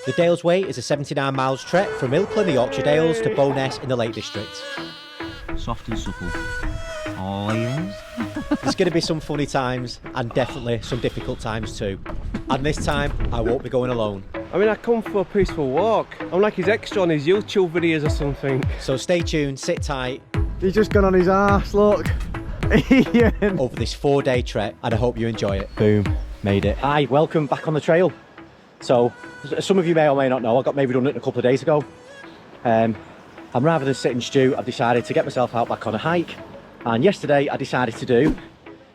The Dales Way is a 79 miles trek from Ilkley in the Yorkshire Dales to Bowness in the Lake District. Soft and supple. Oh yes. There's going to be some funny times and definitely some difficult times too. And this time I won't be going alone. I mean, I come for a peaceful walk. I'm like his extra on his YouTube videos or something. So stay tuned, sit tight. He's just gone on his arse, look. Ian. Over this 4-day trek, and I hope you enjoy it. Boom, made it. Hi, welcome back on the trail. So, as some of you may or may not know, I got maybe done it a couple of days ago. And rather than sit and stew, I've decided to get myself out back on a hike. And yesterday I decided to do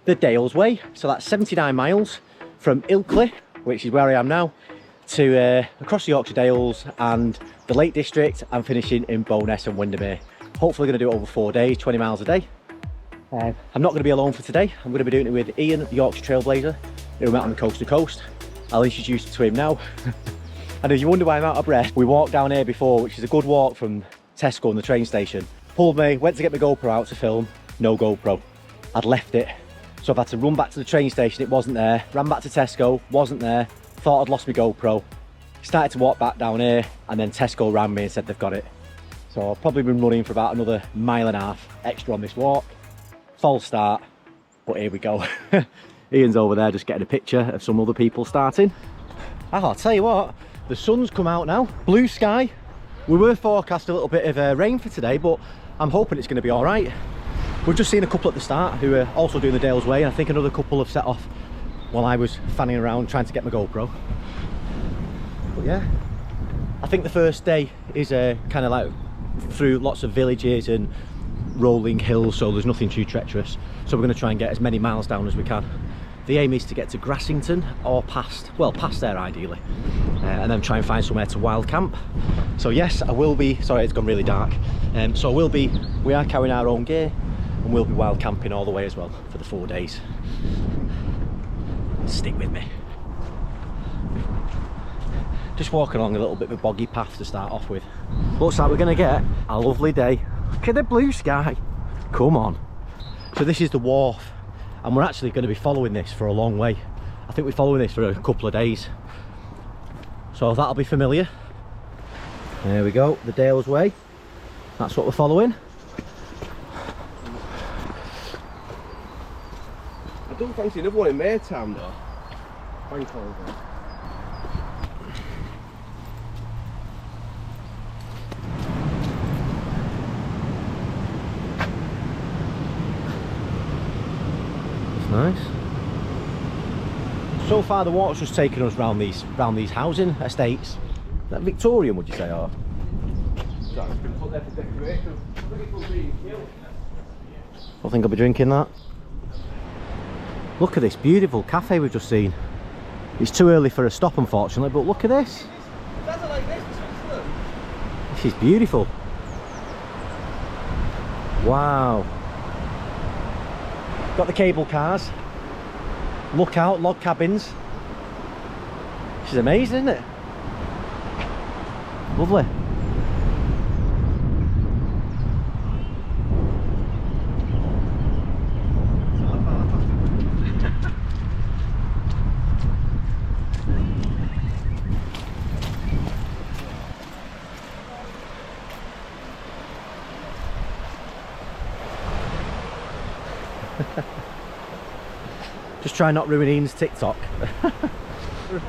the Dales Way. So that's 79 miles from Ilkley, which is where I am now, to across the Yorkshire Dales and the Lake District, and finishing in Bowness-on-windermere. Hopefully going to do it over 4 days, 20 miles a day. I'm not going to be alone for today. I'm going to be doing it with Ian, the Yorkshire Trailblazer, who we met on the coast to coast. I'll introduce you to him now. And if you wonder why I'm out of breath, we walked down here before, which is a good walk from Tesco and the train station. Pulled me, went to get my GoPro out to film, no GoPro. I'd left it. So I've had to run back to the train station, it wasn't there. Ran back to Tesco, wasn't there. Thought I'd lost my GoPro. Started to walk back down here, and then Tesco ran me and said they've got it. So I've probably been running for about another 1.5 miles extra on this walk. False start, but here we go. Ian's over there just getting a picture of some other people starting. I'll tell you what, the sun's come out now, blue sky. We were forecast a little bit of rain for today, but I'm hoping it's going to be all right. We've just seen a couple at the start who are also doing the Dales Way, and I think another couple have set off while I was fanning around trying to get my GoPro. But yeah, I think the first day is kind of like through lots of villages and rolling hills, so there's nothing too treacherous. So we're going to try and get as many miles down as we can. The aim is to get to Grassington or past there ideally, and then try and find somewhere to wild camp. So yes, I will be, sorry it's gone really dark, so we are carrying our own gear, and we'll be wild camping all the way as well for the 4 days. Stick with me. Just walking along a little bit of a boggy path to start off with. Looks like we're going to get a lovely day. Look at the blue sky, come on. So this is the Wharf, and we're actually going to be following this for a long way. I think we're following this for a couple of days, so that'll be familiar. There we go, the Dales Way, that's what we're following. I don't fancy another one in Maytown though. Bank holiday. Nice. So far the water's just taken us round these housing estates. Is that Victorian, would you say, or? I think I'll be drinking that. Look at this beautiful cafe we've just seen. It's too early for a stop unfortunately, but look at this. This is beautiful. Wow. Got the cable cars, lookout, log cabins. This is amazing, isn't it? Lovely. Just try not ruin Ian's TikTok.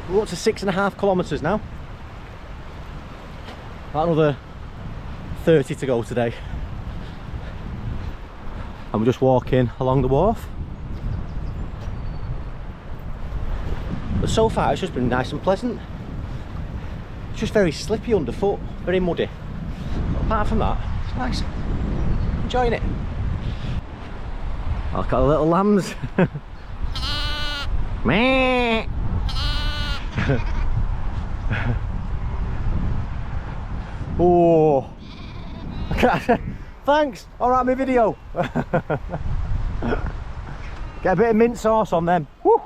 We're up to 6.5 kilometres now. About another 30 to go today. And we're just walking along the wharf. But so far it's just been nice and pleasant. It's just very slippy underfoot, very muddy. But apart from that, it's nice. Enjoying it. I've got the little lambs. Meh. Oh. Thanks. Alright, my video. Get a bit of mint sauce on them. Woo.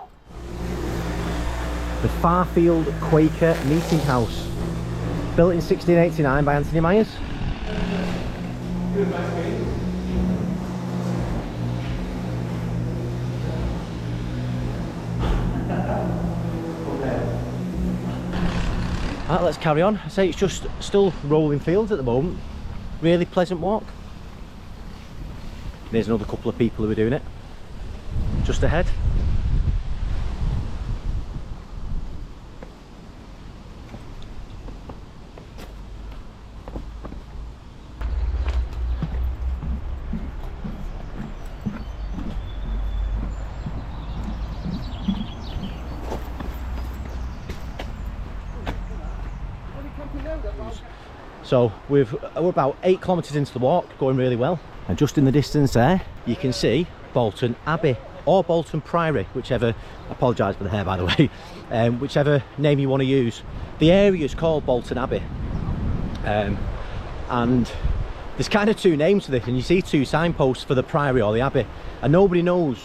The Farfield Quaker Meeting House. Built in 1689 by Anthony Myers. Right, let's carry on. I say it's just still rolling fields at the moment. Really pleasant walk. There's another couple of people who are doing it just ahead. So we're about 8 kilometres into the walk, going really well. And just in the distance there, you can see Bolton Abbey or Bolton Priory, whichever, I apologise for the hair by the way, whichever name you want to use. The area is called Bolton Abbey. And there's kind of 2 names to this, and you see 2 signposts for the Priory or the Abbey, and nobody knows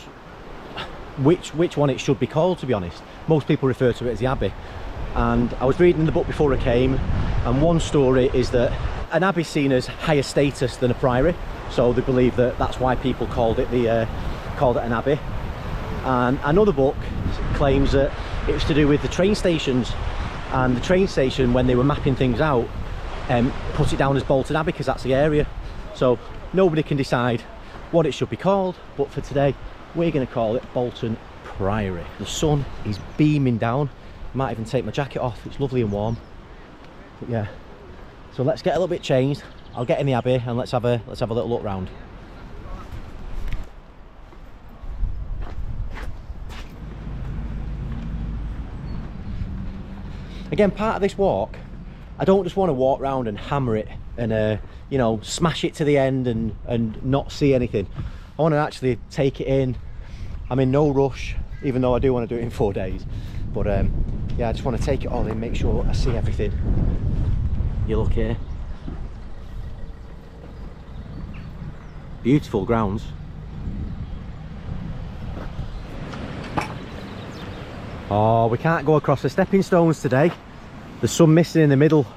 which one it should be called, to be honest. Most people refer to it as the Abbey. And I was reading the book before I came, and one story is that an abbey is seen as higher status than a priory, so they believe that that's why people called it an abbey. And another book claims that it was to do with the train stations, and the train station, when they were mapping things out, put it down as Bolton Abbey because that's the area. So nobody can decide what it should be called, but for today we're going to call it Bolton Priory. The sun is beaming down. Might even take my jacket off, it's lovely and warm. But yeah, so let's get a little bit changed. I'll get in the abbey and let's have a little look round. Again, part of this walk, I don't just want to walk round and hammer it and you know, smash it to the end and not see anything. I want to actually take it in. I'm in no rush, even though I do want to do it in 4 days. But yeah, I just want to take it all in, make sure I see everything. You look here. Beautiful grounds. Oh, we can't go across the stepping stones today. There's some missing in the middle.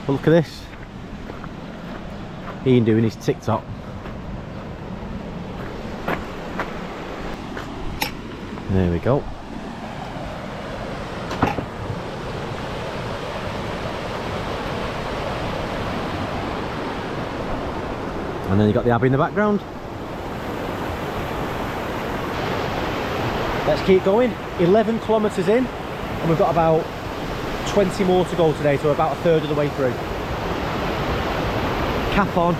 But look at this. Ian doing his TikTok. There we go. And then you got the abbey in the background. Let's keep going. 11 kilometres in, and we've got about 20 more to go today, so about a third of the way through. Cap on,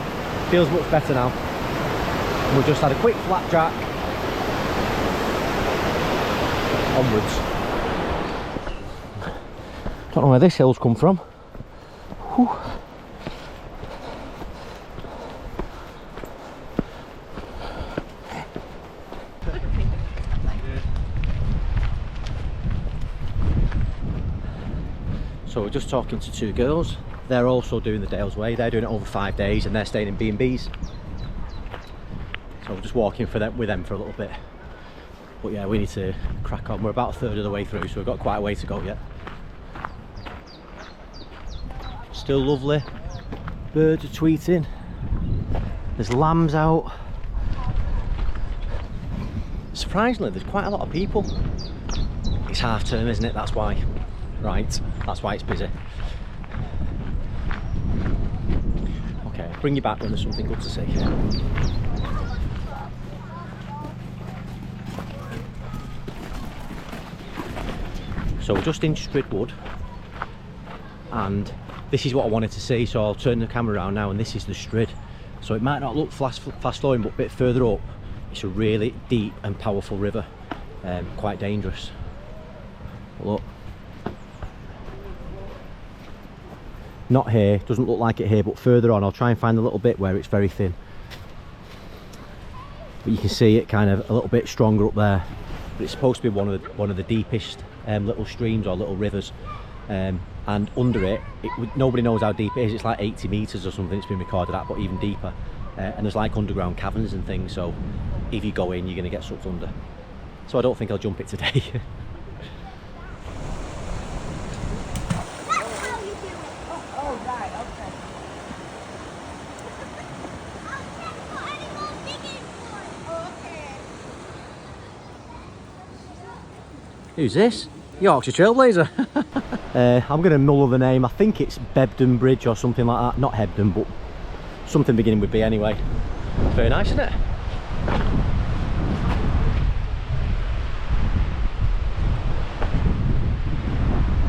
feels much better now. And we've just had a quick flapjack. Onwards. Don't know where this hill's come from. Whew. So we're just talking to 2 girls. They're also doing the Dales Way. They're doing it over 5 days and they're staying in B&Bs. So we're just walking with them for a little bit. But yeah, we need to crack on. We're about a third of the way through, so we've got quite a way to go yet. Still lovely. Birds are tweeting. There's lambs out. Surprisingly, there's quite a lot of people. It's half term, isn't it? That's why. Right, that's why it's busy. Okay, I'll bring you back when there's something good to see. So we're just in Squidward, and this is what I wanted to see, so I'll turn the camera around now, and this is the Strid. So it might not look fast flowing, but a bit further up it's a really deep and powerful river, quite dangerous. But look, not here, doesn't look like it here, but further on I'll try and find a little bit where it's very thin. But you can see it kind of a little bit stronger up there. But it's supposed to be one of the deepest little streams or little rivers, and under it, nobody knows how deep it is. It's like 80 metres or something it's been recorded at, but even deeper. And there's like underground caverns and things, so if you go in you're going to get sucked under. So I don't think I'll jump it today. Who's this? Yorkshire Trailblazer. I'm going to muller the name. I think it's Hebden Bridge or something like that. Not Hebden, but something beginning with B anyway. Very nice, isn't it?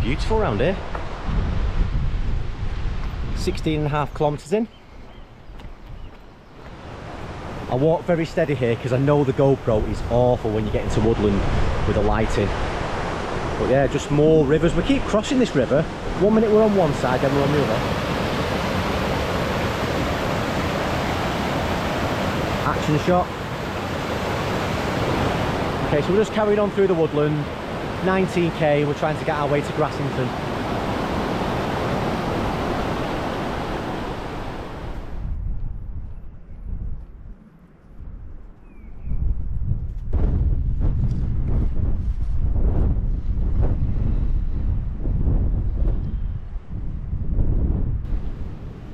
Beautiful around here. 16.5 kilometres in. I walk very steady here because I know the GoPro is awful when you get into woodland with the lighting. But yeah, just more rivers. We keep crossing this river. 1 minute we're on one side, then we're on the other. Action shot. Okay, so we're just carrying on through the woodland. 19k, we're trying to get our way to Grassington.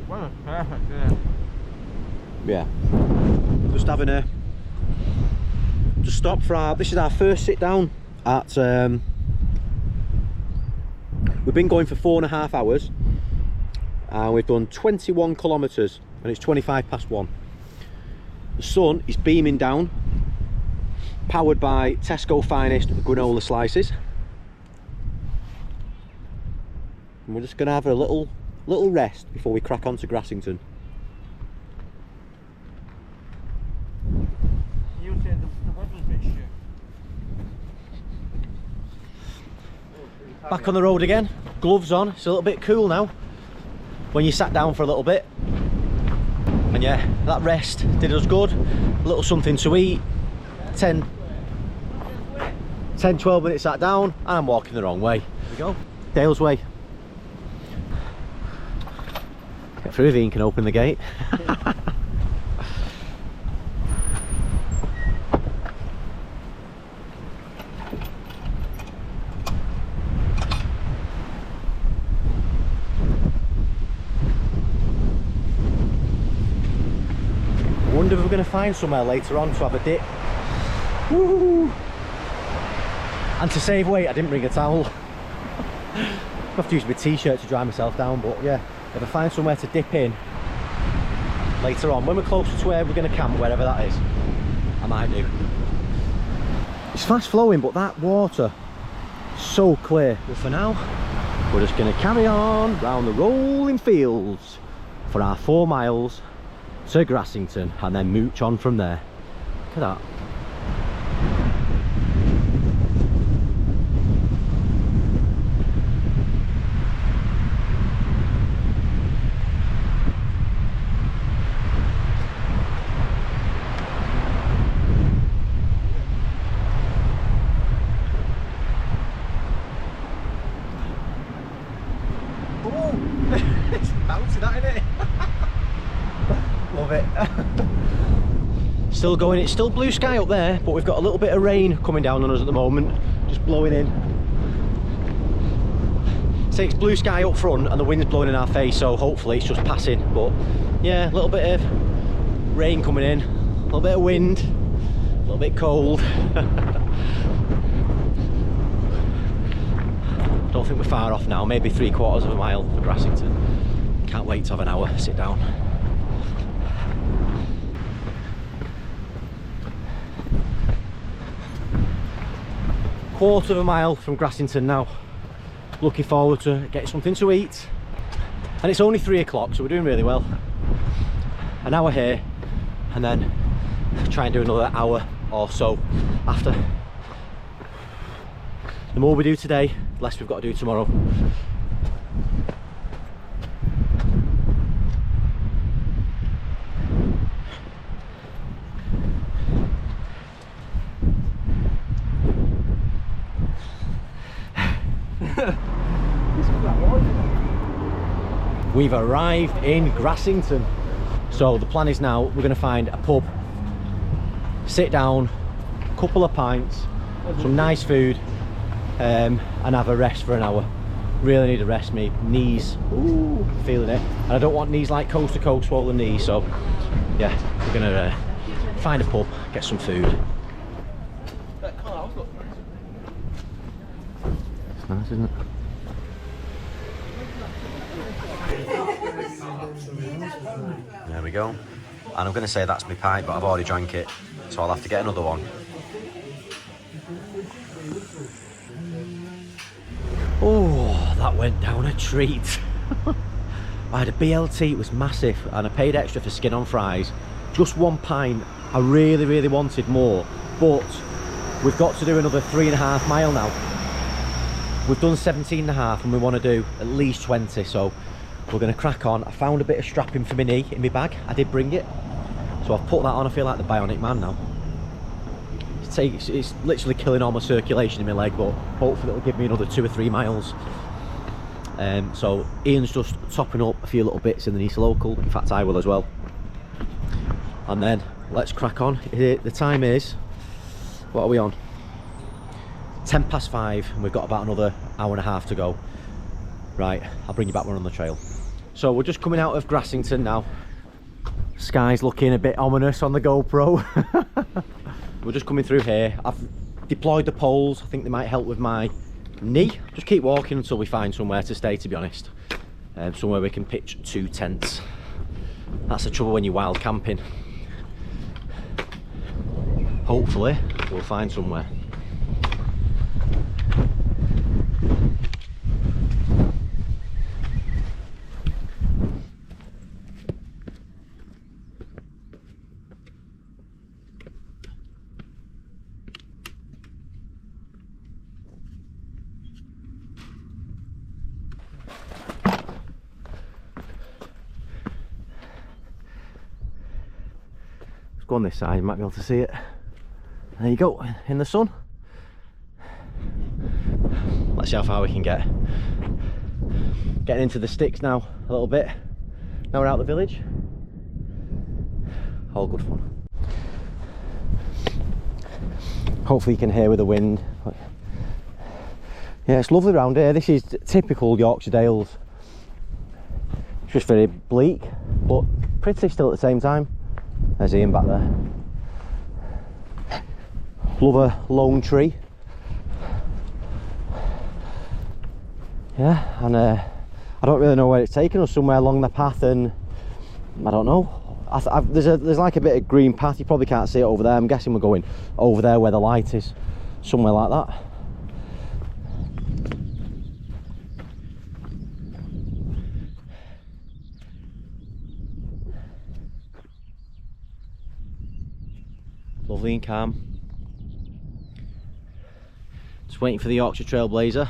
Well, perfect, yeah. Yeah, just having a just stop for our, this is our first sit down at we've been going for 4.5 hours and we've done 21 kilometers and it's 25 past 1. The sun is beaming down, powered by Tesco finest granola slices, and we're just gonna have a little rest before we crack on to Grassington. You said the weather's a bit shit. Back on the road again, gloves on. It's a little bit cool now when you sat down for a little bit, and yeah, that rest did us good. A little something to eat. 10-12 minutes sat down and I'm walking the wrong way. Here we go, Dales way. Get through, Ian can open the gate. I wonder if we're going to find somewhere later on to have a dip. Woo! And to save weight, I didn't bring a towel. I have to use my t-shirt to dry myself down, but yeah, if I find somewhere to dip in later on, when we're closer to where we're going to camp, wherever that is, I might do. It's fast flowing, but that water is so clear. But for now, we're just going to carry on round the rolling fields for our 4 miles to Grassington and then mooch on from there. Look at that. It's bouncy, that, isn't it? Love it. Still going, it's still blue sky up there, but we've got a little bit of rain coming down on us at the moment, just blowing in. So it's blue sky up front and the wind's blowing in our face, so hopefully it's just passing. But yeah, a little bit of rain coming in, a little bit of wind, a little bit cold. Don't think we're far off now, maybe 3/4 of a mile for Grassington. Can't wait to have an hour sit down. Quarter of a mile from Grassington now. Looking forward to getting something to eat. And it's only 3 o'clock, so we're doing really well. An hour here, and then try and do another hour or so after. The more we do today, the less we've got to do tomorrow. We've arrived in Grassington. So the plan is now we're going to find a pub, sit down, a couple of pints, some nice food, and have a rest for an hour. Really need a rest, me knees, ooh, feeling it. And I don't want knees like coast to coast swollen knees, so yeah, we're going to find a pub, get some food. It's nice, isn't it? There we go. And I'm going to say that's my pint, but I've already drank it, so I'll have to get another one. Oh, that went down a treat. I had a BLT, it was massive, and I paid extra for skin on fries. Just one pint. I really, really wanted more, but we've got to do another 3.5 mile now. We've done 17.5 and we want to do at least 20, so we're going to crack on. I found a bit of strapping for my knee in my bag. I did bring it, so I've put that on. I feel like the Bionic Man now. It's literally killing all my circulation in my leg, but hopefully it'll give me another 2 or 3 miles. So Ian's just topping up a few little bits in the Nice local. In fact, I will as well. And then let's crack on. The time is, what are we on? 5:10, and we've got about another 1.5 hours to go. Right, I'll bring you back when we're on the trail. So we're just coming out of Grassington now. Sky's looking a bit ominous on the GoPro. We're just coming through here. I've deployed the poles. I think they might help with my knee. Just keep walking until we find somewhere to stay, to be honest. Somewhere we can pitch 2 tents. That's the trouble when you're wild camping. Hopefully we'll find somewhere. Go on this side, you might be able to see it. There you go, in the sun. Let's see how far we can get. Getting into the sticks now a little bit. Now we're out the village. All good fun. Hopefully you can hear with the wind. Yeah, it's lovely around here. This is typical Yorkshire Dales. It's just very bleak, but pretty still at the same time. There's Ian back there. Love a lone tree. Yeah, and I don't really know where it's taking us, somewhere along the path, and I don't know. There's like a bit of green path, you probably can't see it over there. I'm guessing we're going over there where the light is, somewhere like that. Lovely and calm. Just waiting for the Yorkshire Trailblazer.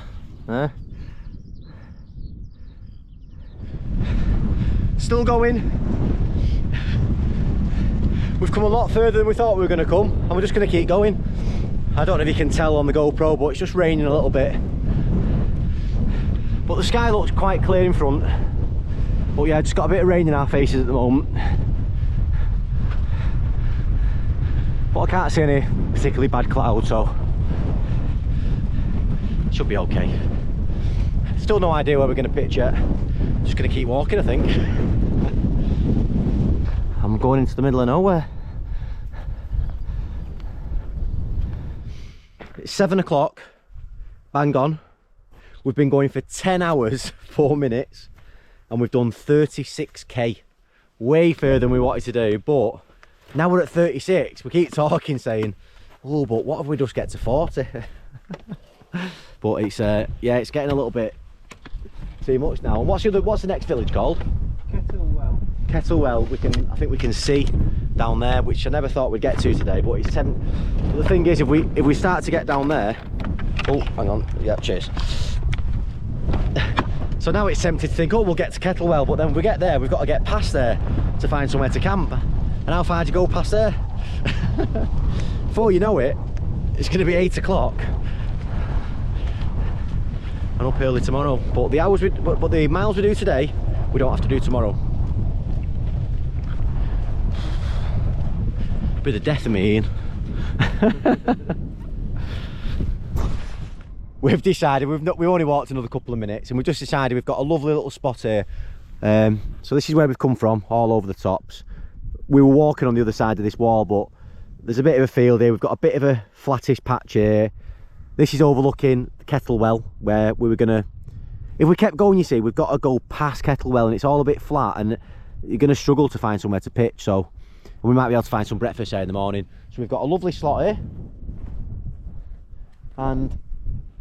Still going. We've come a lot further than we thought we were going to come, and we're just going to keep going. I don't know if you can tell on the GoPro, but it's just raining a little bit. But the sky looks quite clear in front. But yeah, just got a bit of rain in our faces at the moment. But I can't see any particularly bad clouds, so it should be okay. Still no idea where we're going to pitch yet. Just going to keep walking, I think. I'm going into the middle of nowhere. It's 7 o'clock, bang on. We've been going for 10 hours, 4 minutes, and we've done 36k. Way further than we wanted to do, but now we're at 36. We keep talking, saying, oh, but what if we just get to 40? But it's yeah, it's getting a little bit too much now. And what's the next village called? Ketterwell. Ketterwell. I think we can see down there, which I never thought we'd get to today, but it's 10. But the thing is, if we start to get down there, oh, hang on, yeah, cheers. So now it's tempted to think, oh, we'll get to Ketterwell, but then when we get there, we've got to get past there to find somewhere to camp. And how far do you go past there? Before you know it, it's going to be 8 o'clock. And up early tomorrow. But the the miles we do today, we don't have to do tomorrow. Be the death of me, Ian. We've decided we've only walked another couple of minutes, and we've just decided we've got a lovely little spot here. So this is where we've come from, all over the tops. We were walking on the other side of this wall, but there's a bit of a field here. We've got a bit of a flattish patch here. This is overlooking Ketterwell, where we were gonna, if we kept going, you see, we've got to go past Ketterwell, and it's all a bit flat, and you're going to struggle to find somewhere to pitch, so we might be able to find some breakfast here in the morning. So we've got a lovely slot here, and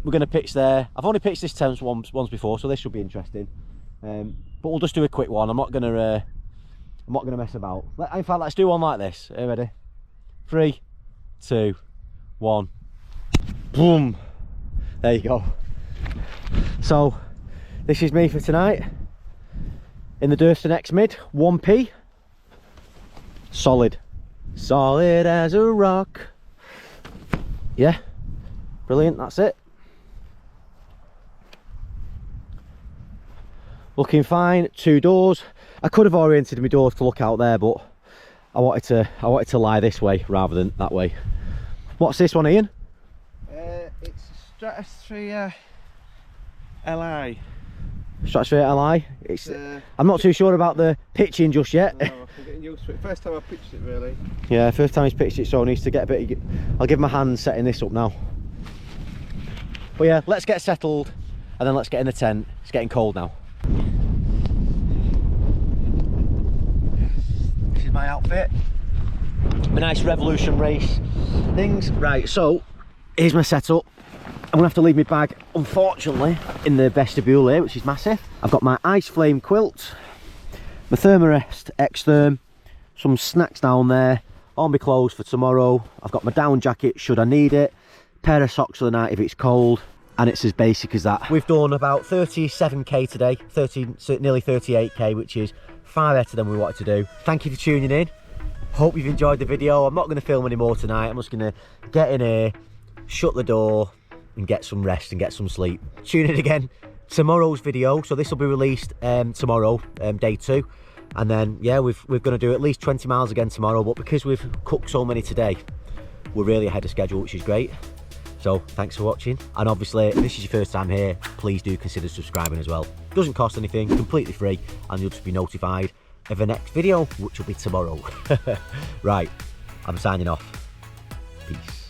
we're going to pitch there. I've only pitched this tent once before, so this should be interesting. But we'll just do a quick one. I'm not gonna mess about. In fact, let's do one like this. Are you ready? 3, 2, 1. Boom. There you go. So this is me for tonight. In the Durston X mid, 1p. Solid as a rock. Yeah, brilliant. That's it. Looking fine. 2 doors. I could have oriented my doors to look out there, but I wanted to lie this way rather than that way. What's this one, Ian? It's Stratosphere Li. Stratosphere Li. It's. I'm not too sure about the pitching just yet. No, I'm getting used to it. First time I pitched it, really. Yeah, first time he's pitched it, so he needs to get a bit. I'll give him a hand setting this up now. But yeah, let's get settled, and then let's get in the tent. It's getting cold now. This is my outfit. A nice Revolution race things. Right, so here's my setup. I'm gonna have to leave my bag, unfortunately, in the vestibule here, which is massive. I've got my ice flame quilt, my Thermarest X-Therm, some snacks down there, all my clothes for tomorrow. I've got my down jacket should I need it, pair of socks for the night if it's cold, and it's as basic as that. We've done about 37k today, nearly 38k, which is far better than we wanted to do. Thank you for tuning in. Hope you've enjoyed the video. I'm not going to film any more tonight. I'm just going to get in here, shut the door, and get some rest and get some sleep. Tune in again tomorrow's video. So this will be released tomorrow, day 2, and then yeah, we're going to do at least 20 miles again tomorrow. But because we've cooked so many today, we're really ahead of schedule, which is great. So thanks for watching, and obviously if this is your first time here, please do consider subscribing as well. Doesn't cost anything, completely free, and you'll just be notified of the next video, which will be tomorrow. Right, I'm signing off. Peace.